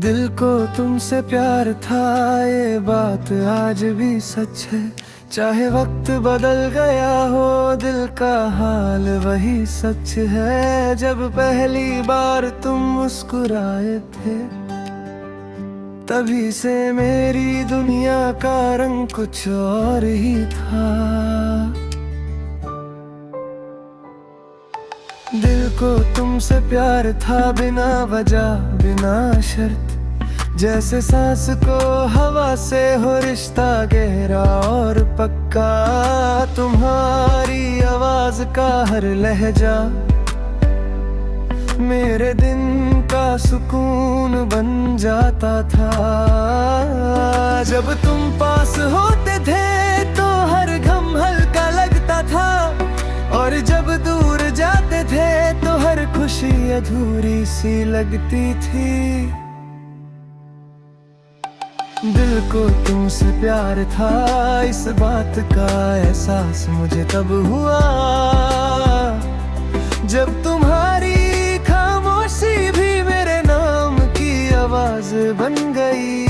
दिल को तुमसे प्यार था, ये बात आज भी सच है। चाहे वक्त बदल गया हो, दिल का हाल वही सच है। जब पहली बार तुम मुस्कुराए थे, तभी से मेरी दुनिया का रंग कुछ और ही था। दिल को तुमसे प्यार था, बिना वजह बिना शर्त। जैसे सांस को हवा से हो रिश्ता गहरा और पक्का। तुम्हारी आवाज का हर लहजा मेरे दिन का सुकून बन जाता था। जब तुम पास होते थे तो हर गम हल्का लगता था, और जब दूर जाते थे तो हर खुशी अधूरी सी लगती थी। दिल को तुमसे प्यार था, इस बात का एहसास मुझे तब हुआ जब तुम्हारी खामोशी भी मेरे नाम की आवाज बन गई।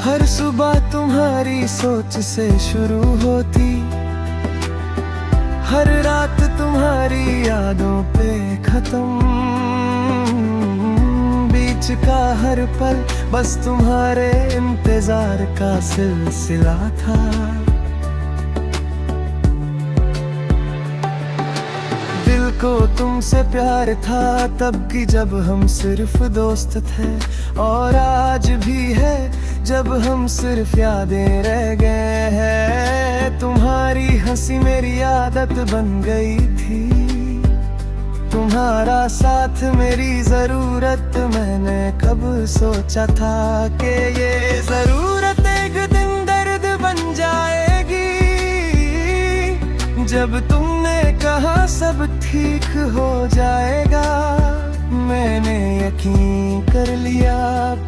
हर सुबह तुम्हारी सोच से शुरू होती, हर रात तुम्हारी यादों पे खत्म। बीच का हर पल बस तुम्हारे इंतजार का सिलसिला था। दिल को तुमसे प्यार था तब की जब हम सिर्फ दोस्त थे, और आज भी है जब हम सिर्फ यादें रह गए हैं। तुम्हारी हंसी मेरी आदत बन गई थी, तुम्हारा साथ मेरी जरूरत। मैंने कब सोचा था कि ये जरूरत एक दिन दर्द बन जाएगी। जब तुमने कहा सब ठीक हो जाएगा, मैंने यकीन कर लिया,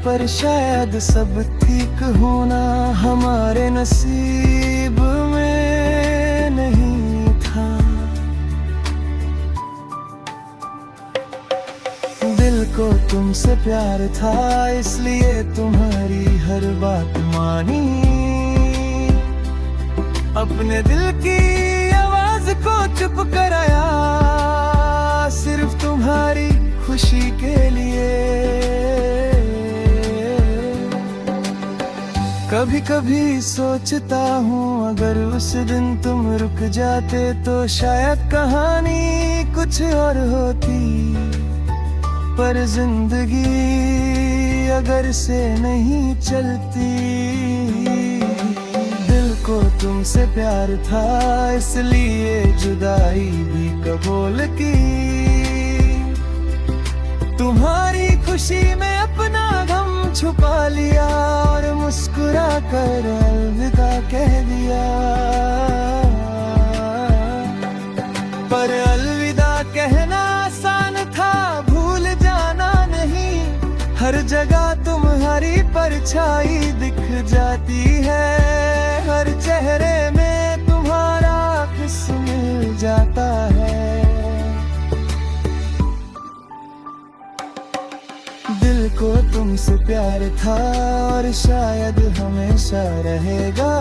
पर शायद सब ठीक होना हमारे नसीब में नहीं था। दिल को तुमसे प्यार था, इसलिए तुम्हारी हर बात मानी। अपने दिल की आवाज को चुप कराया, सिर्फ तुम्हारी खुशी के लिए। कभी कभी सोचता हूँ अगर उस दिन तुम रुक जाते तो शायद कहानी कुछ और होती। पर जिंदगी अगर से नहीं चलती। दिल को तुमसे प्यार था, इसलिए जुदाई भी कबूल की। तुम्हारी खुशी में अपना गम छुपा लिया, और मुस्कुरा कर अलविदा कह दिया। पर अलविदा कहना आसान था, भूल जाना नहीं। हर जगह तुम्हारी परछाई दिख जाती है, हर चेहरे में तुम्हारा अक्स मिल जाता है। दिल को तुमसे प्यार था, और शायद हमेशा रहेगा।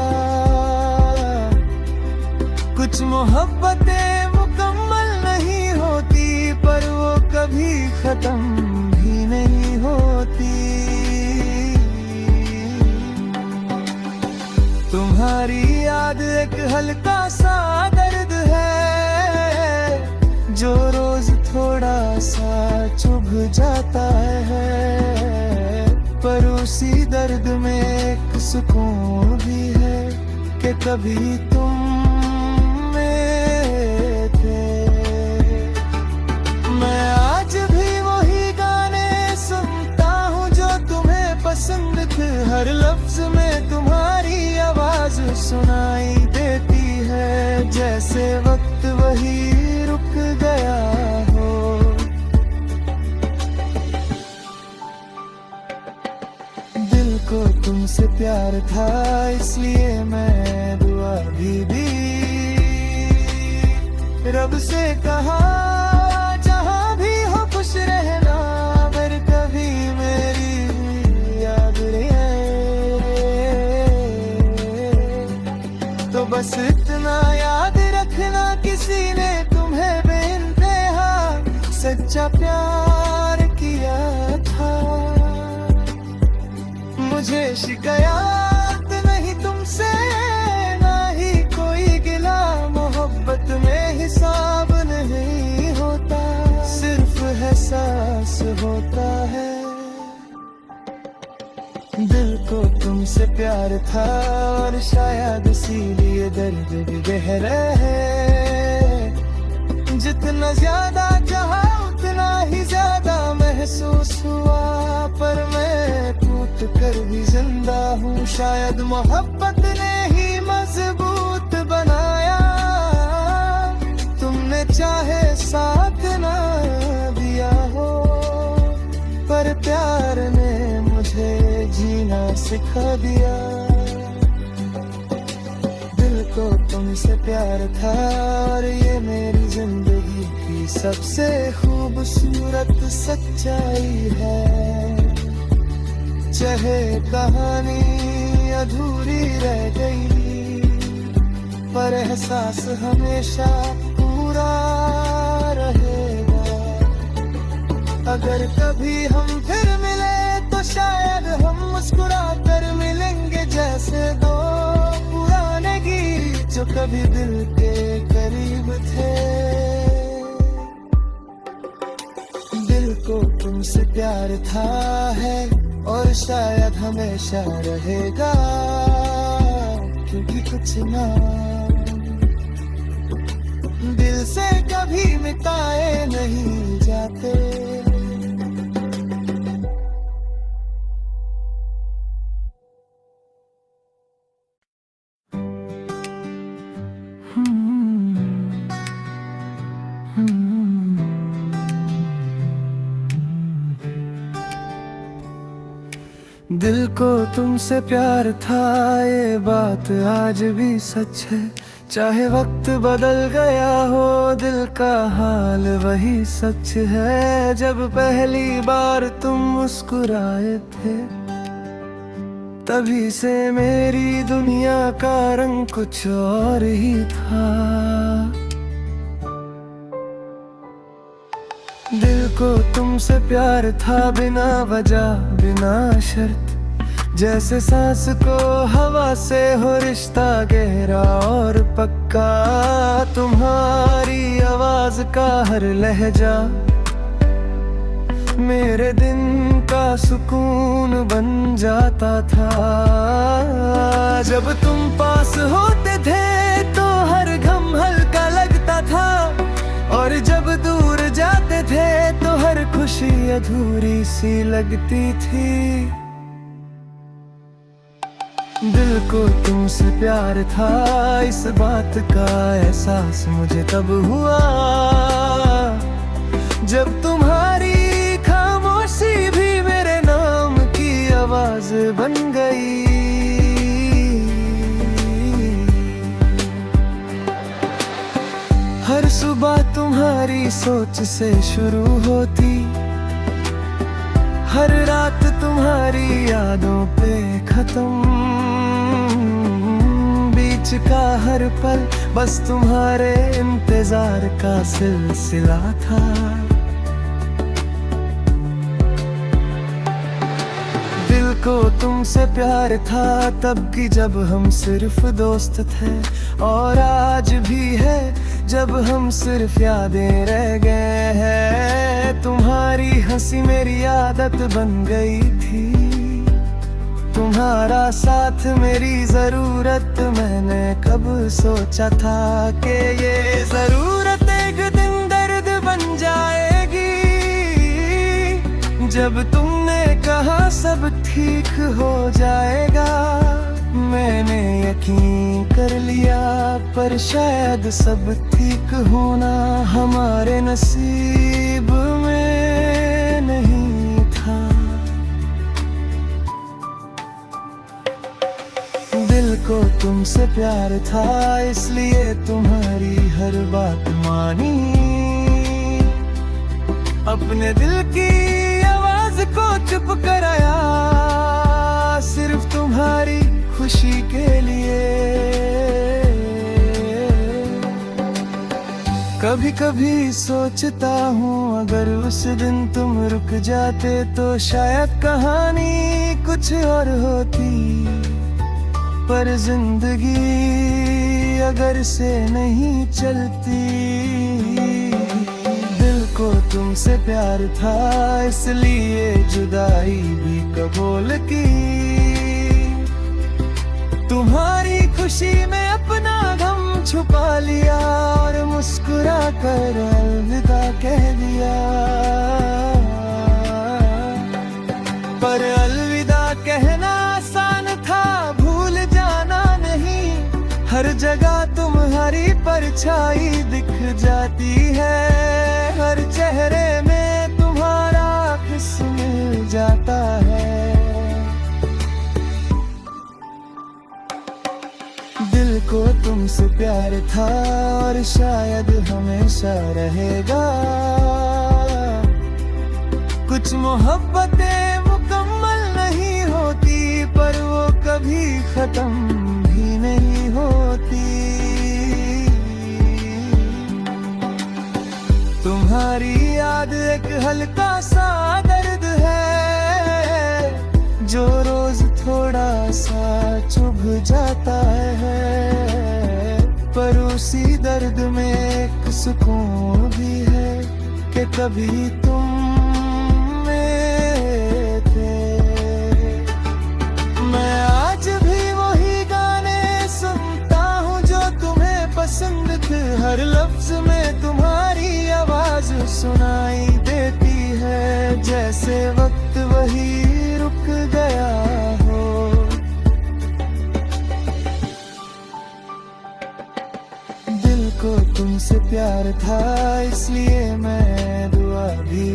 कुछ मोहब्बतें मुकम्मल नहीं होती, पर वो कभी खत्म भी नहीं होती। तुम्हारी याद एक हल्का सा दर्द है, जो रोज थोड़ा सा चुभ जाता है। पर उसी दर्द में एक सुकून भी है कि कभी तुम में थे। मैं आज भी वही गाने सुनता हूँ जो तुम्हें पसंद थे। हर लफ्ज में तुम्हारी आवाज सुनाई देती है, जैसे वक्त वही रुक गया हो। दिल को तुमसे प्यार था, इसलिए मैं दुआ भी दी। रब से कहा बस इतना याद रखना, किसी ने तुम्हें बेइंतहा सच्चा प्यार किया था। मुझे शिकायत नहीं तुमसे, ना ही कोई गिला, मोहब्बत में हिसाब नहीं होता, सिर्फ एहसास होता है। दिल को तुमसे प्यार था और शायद इसीलिए दर्द भी गहरा है। जितना ज्यादा चाहा उतना ही ज्यादा महसूस हुआ, पर मैं टूट कर भी जिंदा हूँ। शायद मोहब्बत ने ही मजबूत बनाया, तुमने चाहे साथ ना दिया हो, पर प्यार ने मुझे जीना सिखा दिया। दिल को तुमसे प्यार था और ये मेरी जिंदगी की सबसे खूबसूरत सच्चाई है। चाहे कहानी अधूरी रह गई, पर एहसास हमेशा पूरा रहेगा। अगर कभी हम फिर मिले तो शायद हम मुस्कुरा कर मिलेंगे, जैसे दो पुराने गीत जो कभी दिल के करीब थे। दिल को तुमसे प्यार था है और शायद हमेशा रहेगा, क्योंकि कुछ ना दिल से कभी मिटाए नहीं जाते। दिल को तुमसे प्यार था, ये बात आज भी सच है। चाहे वक्त बदल गया हो, दिल का हाल वही सच है। जब पहली बार तुम मुस्कुराए थे, तभी से मेरी दुनिया का रंग कुछ और ही था। दिल को तुमसे प्यार था बिना वजह बिना शर्त, जैसे सांस को हवा से हो रिश्ता गहरा और पक्का। तुम्हारी आवाज का हर लहजा मेरे दिन का सुकून बन जाता था। जब तुम पास होते थे तो हर गम हल्का लगता था, और जब दूर जाते थे तो हर खुशी अधूरी सी लगती थी। दिल को तुमसे प्यार था, इस बात का एहसास मुझे तब हुआ जब तुम्हारी खामोशी भी मेरे नाम की आवाज बन गई। हर सुबह तुम्हारी सोच से शुरू होती, हर रात तुम्हारी यादों पे खत्म। बीच का हर पल बस तुम्हारे इंतजार का सिलसिला था। दिल को तुमसे प्यार था तब की जब हम सिर्फ दोस्त थे, और आज भी है जब हम सिर्फ यादें रह गए हैं। तुम्हारी हंसी मेरी आदत बन गई थी, तुम्हारा साथ मेरी जरूरत। मैंने कब सोचा था कि ये जरूरत एक दिन दर्द बन जाएगी। जब तुमने कहा सब ठीक हो जाएगा, मैंने यकीन कर लिया, पर शायद सब ठीक होना हमारे नसीब में नहीं था। दिल को तुमसे प्यार था, इसलिए तुम्हारी हर बात मानी। अपने दिल की आवाज को चुप कराया, सिर्फ तुम्हारी खुशी के लिए। कभी कभी सोचता हूँ अगर उस दिन तुम रुक जाते तो शायद कहानी कुछ और होती। पर जिंदगी अगर से नहीं चलती। दिल को तुमसे प्यार था इसलिए जुदाई भी कबूल की। तुम्हारी खुशी में अपना गम छुपा लिया और मुस्कुरा कर अलविदा कह दिया। पर अलविदा कहना आसान था, भूल जाना नहीं। हर जगह तुम्हारी परछाई दिख जाती है, हर चेहरे में तुम्हारा अक्स मिल जाता है। दिल को तुमसे प्यार था और शायद हमेशा रहेगा। कुछ मोहब्बतें मुकम्मल नहीं होती पर वो कभी खत्म भी नहीं होती। तुम्हारी याद एक हल्का सा दर्द है जो रोज थोड़ा सा चुभ जाता है। पर उसी दर्द में एक सुकून भी है कि कभी तुम में थे। मैं आज भी वही गाने सुनता हूँ जो तुम्हें पसंद थे। हर लफ्ज में तुम्हारी आवाज सुनाई देती है, जैसे वक्त वही रुक गया हो। दिल को तुमसे प्यार था इसलिए मैं दुआ भी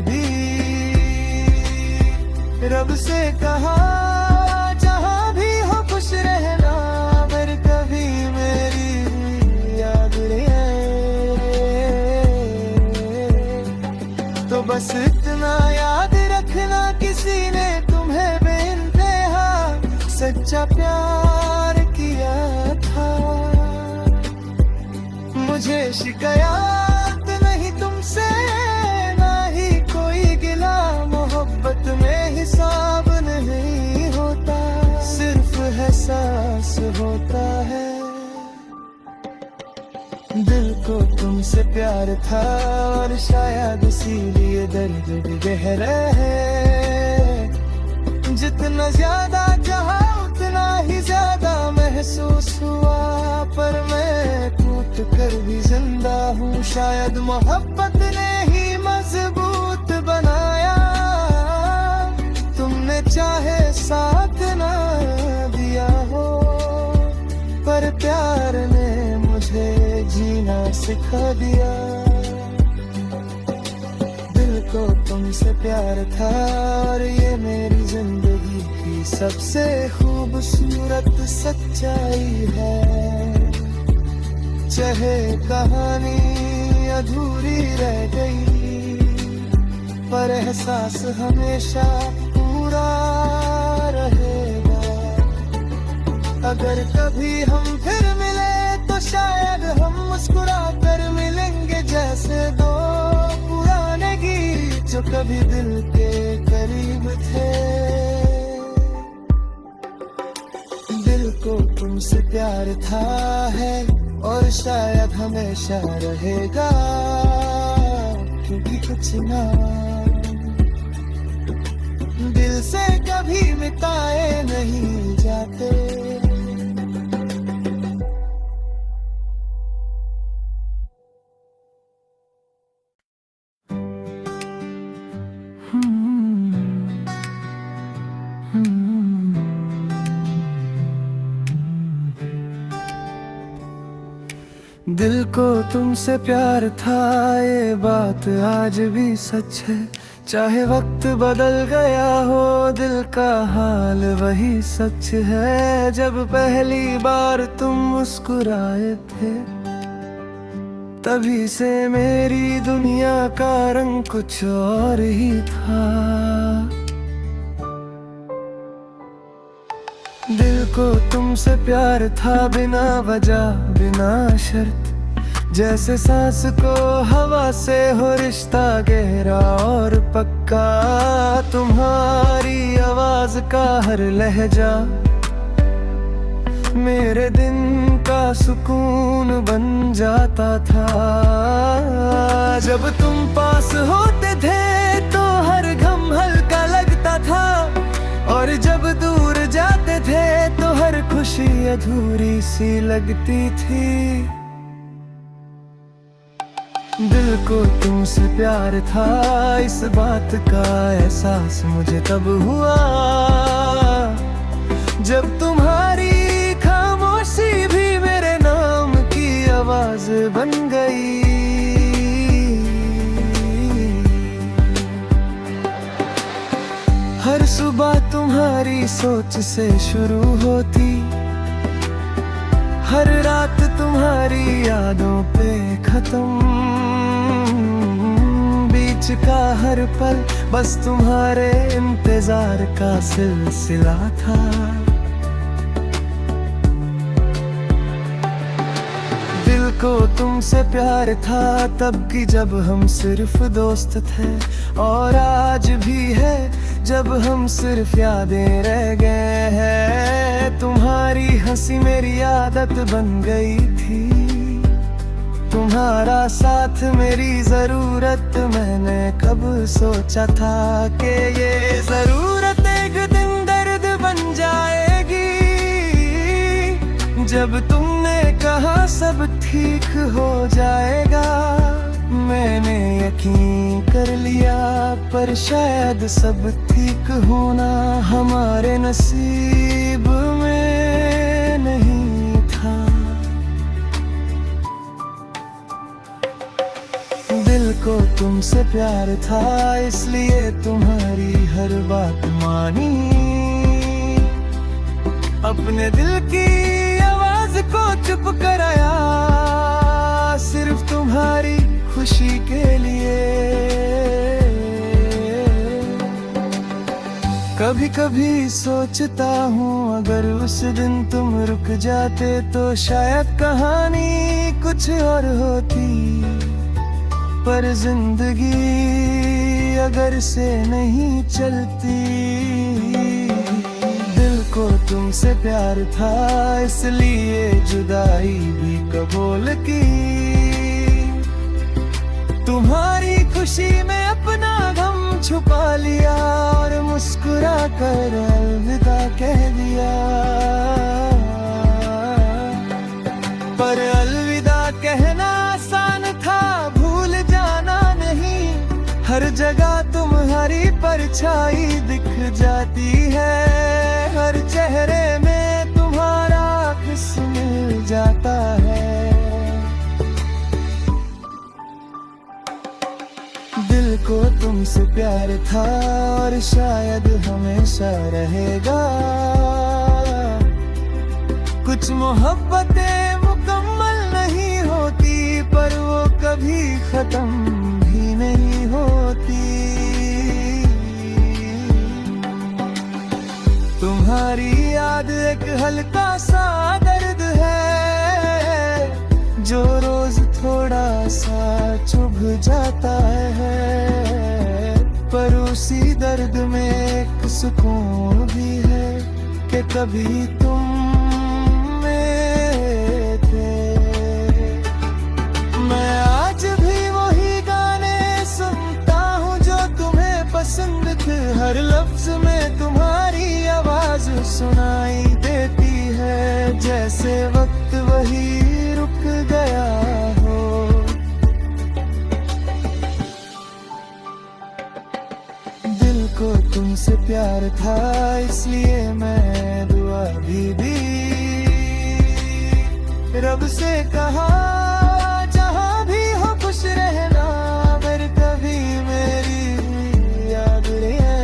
रब से कहा जहाँ भी हो खुश रहना, फिर कभी मेरी याद रहे। तो बस इतना याद रखना किसी ने तुम्हें बेइंतहा सच्चा प्यार किया था। मुझे शिकायत नहीं तुमसे ना ही कोई गिला, मोहब्बत में हिसाब नहीं होता, सिर्फ एहसास होता है। दिल को तुमसे प्यार था और शायद इसीलिए दर्द भी गहरा है। जितना ज्यादा चाहा उतना ही ज्यादा महसूस हुआ, पर मैं टूट कर भी जिंदा हूँ। शायद मोहब्बत ने ही मजबूत बनाया, तुमने चाहे साथ ना दिया हो, पर प्यार ने मुझे जीना सिखा दिया। दिल को तुमसे प्यार था और ये मेरी जिंदगी की सबसे खूबसूरत सच्चाई है। चाहे कहानी अधूरी रह गई, पर एहसास हमेशा पूरा रहेगा। अगर कभी हम फिर मिले तो शायद हम मुस्कुरा कर मिलेंगे, जैसे दो पुराने गीत जो कभी दिल के करीब थे। दिल को तुमसे प्यार था है और शायद हमेशा रहेगा, क्योंकि कुछ ना दिल से कभी मिटाए नहीं जाते। दिल को तुमसे प्यार था ये बात आज भी सच है। चाहे वक्त बदल गया हो दिल का हाल वही सच है। जब पहली बार तुम मुस्कुराए थे तभी से मेरी दुनिया का रंग कुछ और ही था। दिल को तुमसे प्यार था बिना वजह बिना शर्त, जैसे सांस को हवा से हो रिश्ता गहरा और पक्का। तुम्हारी आवाज का हर लहजा मेरे दिन का सुकून बन जाता था। जब तुम पास होते थे तो हर गम हल्का लगता था, और जब दूर जाते थे तो हर खुशी अधूरी सी लगती थी। दिल को तुमसे प्यार था, इस बात का एहसास मुझे तब हुआ जब तुम्हारी खामोशी भी मेरे नाम की आवाज बन गई। हर सुबह तुम्हारी सोच से शुरू होती, हर रात तुम्हारी यादों पे खत्म। बीच का हर पल बस तुम्हारे इंतजार का सिलसिला था। दिल को तुमसे प्यार था तब की जब हम सिर्फ दोस्त थे, और आज भी है जब हम सिर्फ यादें रह गए हैं। तुम्हारी हंसी मेरी आदत बन गई थी, तुम्हारा साथ मेरी जरूरत। मैंने कब सोचा था कि ये जरूरत एक दिन दर्द बन जाएगी। जब तुमने कहा सब ठीक हो जाएगा, मैंने यकीन कर लिया, पर शायद सब ठीक होना हमारे नसीब में नहीं था। दिल को तुमसे प्यार था, इसलिए तुम्हारी हर बात मानी। अपने दिल की आवाज को चुप कराया, सिर्फ तुम्हारी खुशी के लिए। कभी कभी सोचता हूँ अगर उस दिन तुम रुक जाते तो शायद कहानी कुछ और होती। पर जिंदगी अगर से नहीं चलती। दिल को तुमसे प्यार था, इसलिए जुदाई भी कबूल की। तुम्हारी खुशी में अपना गम छुपा लिया, और मुस्कुरा कर अलविदा कह दिया। पर अलविदा कहना आसान था, भूल जाना नहीं। हर जगह तुम्हारी परछाई दिख जाती है, हर चेहरे में तुम्हारा अक्स मिल जाता है। दिल को तुमसे प्यार था, और शायद हमेशा रहेगा। कुछ मोहब्बतें मुकम्मल नहीं होती, पर वो कभी खत्म भी नहीं होती। तुम्हारी याद एक हल्का सा दर्द है, जो रोज थोड़ा सा चुभ जाता है। पर उसी दर्द में एक सुकून भी है कि कभी तुम में थे। मैं आज भी वही गाने सुनता हूँ जो तुम्हें पसंद थे। हर लफ्ज में तुम्हारी आवाज सुनाई देती है, जैसे वक्त वही रुक गया हो। दिल को तुमसे प्यार था, इसलिए मैं दुआ भी दी। रब से कहा जहाँ भी हो खुश रहना, फिर कभी मेरी याद रहे।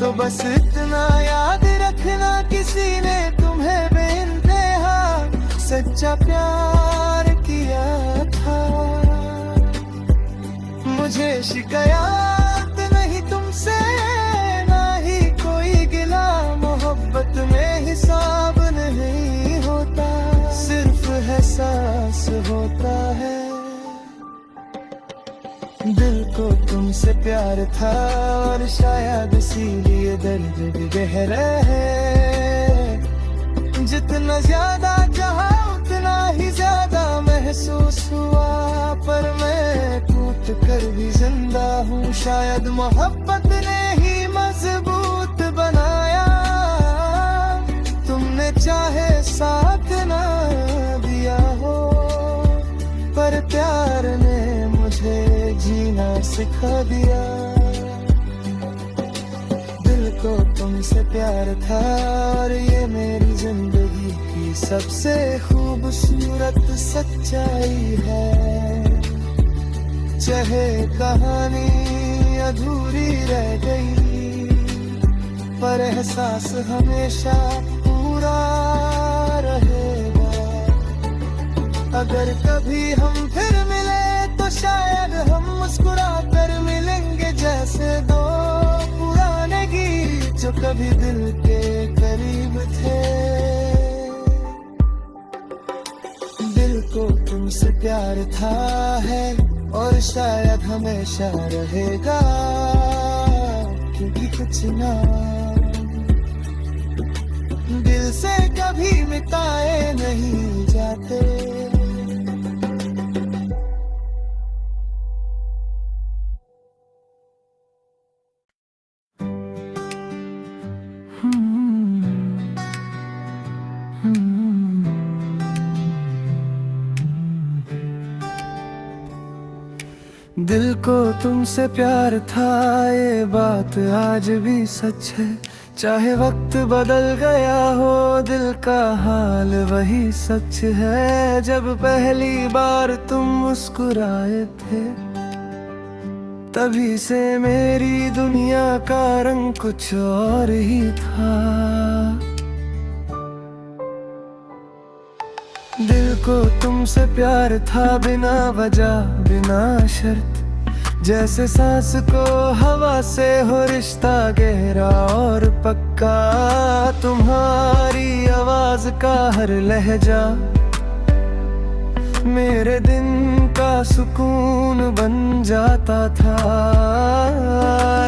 तो बस इतना याद रखना, किसी ने तुम्हें बेइंतहा सच्चा प्यार किया था। मुझे शिकायत नहीं तुमसे, ना ही कोई गिला। मोहब्बत में हिसाब नहीं होता। को तुमसे प्यार था और शायद इसीलिए दर्द भी गहरा है। जितना ज्यादा चाहा उतना ही ज्यादा महसूस हुआ, पर मैं टूट कर भी जिंदा हूँ। शायद मोहब्बत ने ही मजबूत बनाया, तुमने चाहे साथ ना दिया हो, पर प्यार ने मुझे जीना सिखा दिया। दिल को तुमसे प्यार था और ये मेरी जिंदगी की सबसे खूबसूरत सच्चाई है। चाहे कहानी अधूरी रह गई, पर एहसास हमेशा पूरा रहेगा। अगर कभी हम फिर मिले तो शायद हम मुस्कुरा कर मिलेंगे, जैसे दो पुराने गीत जो कभी दिल के करीब थे। दिल को तुमसे प्यार था है और शायद हमेशा रहेगा, क्योंकि कुछ ना दिल से कभी मिटाए नहीं जाते। दिल को तुमसे प्यार था, ये बात आज भी सच है। चाहे वक्त बदल गया हो, दिल का हाल वही सच है। जब पहली बार तुम मुस्कुराए थे, तभी से मेरी दुनिया का रंग कुछ और ही था। दिल को तुमसे प्यार था बिना वजह बिना शर्त, जैसे सांस को हवा से हो रिश्ता गहरा और पक्का। तुम्हारी आवाज का हर लहजा मेरे दिन का सुकून बन जाता था।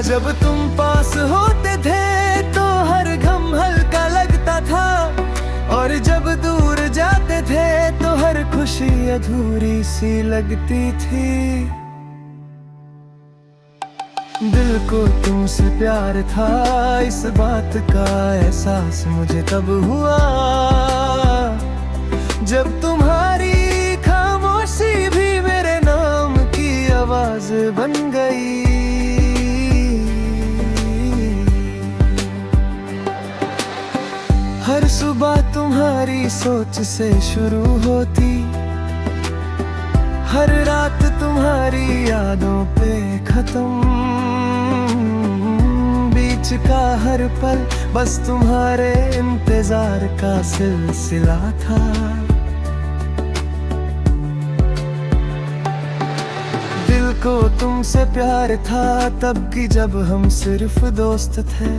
जब तुम पास होते थे तो हर गम हल्का लगता था, और जब दूर जाते थे तो हर खुशी अधूरी सी लगती थी। दिल को तुमसे प्यार था, इस बात का एहसास मुझे तब हुआ जब तुम्हारी खामोशी भी मेरे नाम की आवाज बन गई। हर सुबह तुम्हारी सोच से शुरू होती, हर रात तुम्हारी यादों पे खत्म। बीच का हर पल बस तुम्हारे इंतजार का सिलसिला था। दिल को तुमसे प्यार था तब की जब हम सिर्फ दोस्त थे,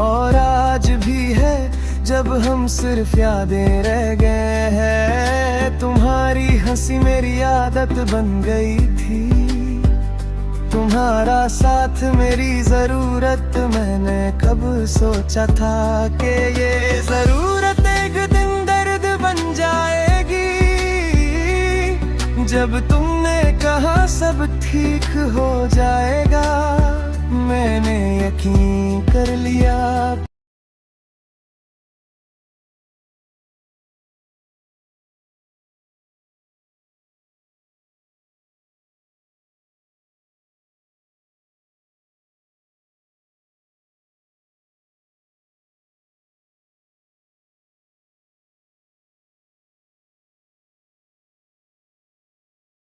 और आज भी है जब हम सिर्फ यादें रह गए हैं। तुम्हारी हंसी मेरी आदत बन गई थी, तुम्हारा साथ मेरी जरूरत। मैंने कब सोचा था कि ये जरूरत एक दिन दर्द बन जाएगी। जब तुमने कहा सब ठीक हो जाएगा, मैंने यकीन कर लिया।